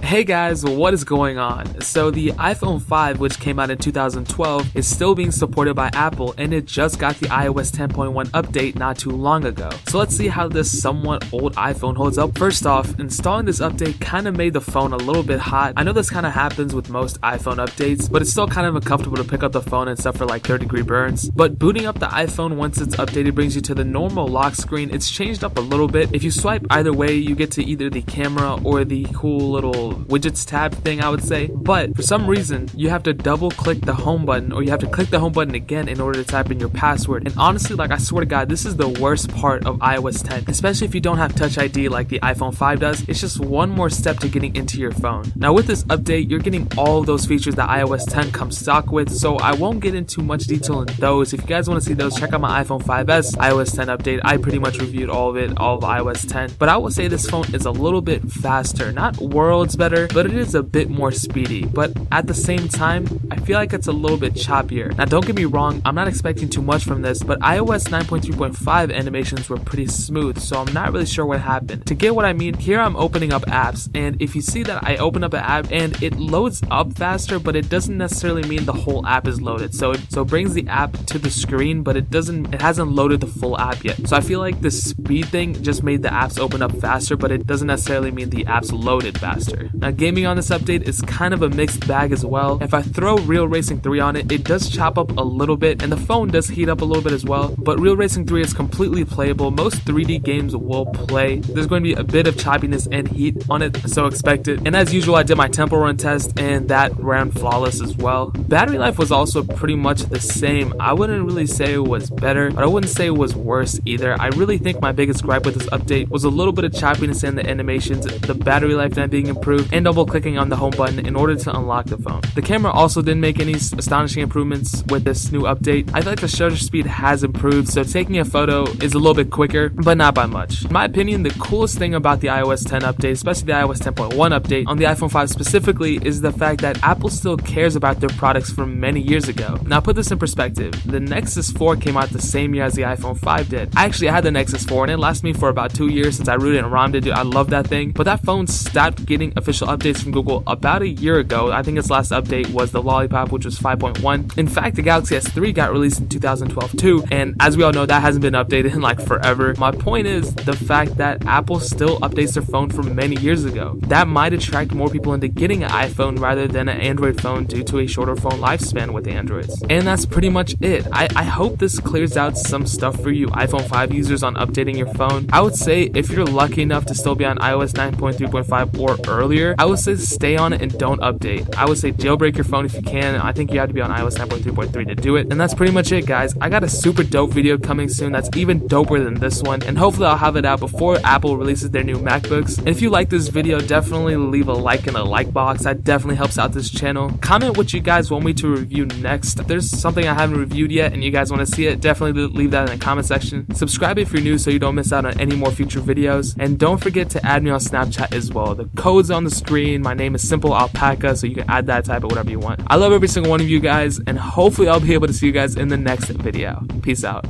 Hey guys, what is going on? So the iPhone 5, which came out in 2012, is still being supported by Apple, and it just got the iOS 10.1 update not too long ago. So let's see how this somewhat old iPhone holds up. First off, installing this update kind of made the phone a little bit hot. I know this kind of happens with most iPhone updates, but it's still kind of uncomfortable to pick up the phone and suffer like 30-degree burns. But booting up the iPhone once it's updated brings you to the normal lock screen. It's changed up a little bit. If you swipe either way, you get to either the camera or the cool little widgets tab thing, I would say. But for some reason, you have to double click the home button, or you have to click the home button again in order to type in your password. And honestly, like, I swear to God, this is the worst part of iOS 10, especially if you don't have Touch ID like the iPhone 5 does. It's just one more step to getting into your phone. Now with this update, you're getting all of those features that iOS 10 comes stock with, so I won't get into much detail in those. If you guys want to see those, check out my iPhone 5s iOS 10 update. I pretty much reviewed all of it, all of iOS 10. But I will say this phone is a little bit faster, not worlds better, but it is a bit more speedy. But at the same time, I feel like it's a little bit choppier. Now don't get me wrong, I'm not expecting too much from this, but iOS 9.3.5 animations were pretty smooth, so I'm not really sure what happened. To get what I mean, here I'm opening up apps, and if you see that I open up an app and it loads up faster, but it doesn't necessarily mean the whole app is loaded. So it brings the app to the screen, but it hasn't loaded the full app yet. So I feel like the speed thing just made the apps open up faster, but it doesn't necessarily mean the apps loaded faster. Now gaming on this update is kind of a mixed bag as well. If I throw Real Racing 3 on it, it does chop up a little bit, and the phone does heat up a little bit as well, but Real Racing 3 is completely playable. Most 3D games will play. There's going to be a bit of choppiness and heat on it, so expect it. And as usual, I did my tempo run test, and that ran flawless as well. Battery life was also pretty much the same. I wouldn't really say it was better, but I wouldn't say it was worse either. I really think my biggest gripe with this update was a little bit of choppiness in the animations, the battery life not being improved, and double clicking on the home button in order to unlock the phone. The camera also didn't make any astonishing improvements with this new update. I feel like the shutter speed has improved, so taking a photo is a little bit quicker, but not by much. In my opinion, the coolest thing about the iOS 10 update, especially the iOS 10.1 update on the iPhone 5 specifically, is the fact that Apple still cares about their products from many years ago. Now put this in perspective, the Nexus 4 came out the same year as the iPhone 5 did. I had the Nexus 4 and it lasted me for about 2 years since I rooted and ROMmed it. Dude, I love that thing, but that phone stopped getting official updates from Google about a year ago. I think its last update was the Lollipop, which was 5.1. In fact, the Galaxy S3 got released in 2012 too, and as we all know, that hasn't been updated in like forever. My point is the fact that Apple still updates their phone from many years ago. That might attract more people into getting an iPhone rather than an Android phone due to a shorter phone lifespan with Androids. And that's pretty much it. I hope this clears out some stuff for you iPhone 5 users on updating your phone. I would say if you're lucky enough to still be on iOS 9.3.5 or earlier, I would say stay on it and don't update. I would say jailbreak your phone if you can. I think you have to be on iOS 9.3.3 to do it. And that's pretty much it, guys. I got a super dope video coming soon that's even doper than this one, and hopefully I'll have it out before Apple releases their new MacBooks. And if you like this video, definitely leave a like in the like box. That definitely helps out this channel. Comment what you guys want me to review next. If there's something I haven't reviewed yet and you guys want to see it, definitely leave that in the comment section. Subscribe if you're new so you don't miss out on any more future videos, and don't forget to add me on Snapchat as well. The code's on the screen. My name is Simple Alpaca, so you can add that, type it, whatever you want. I love every single one of you guys, and hopefully I'll be able to see you guys in the next video. Peace out.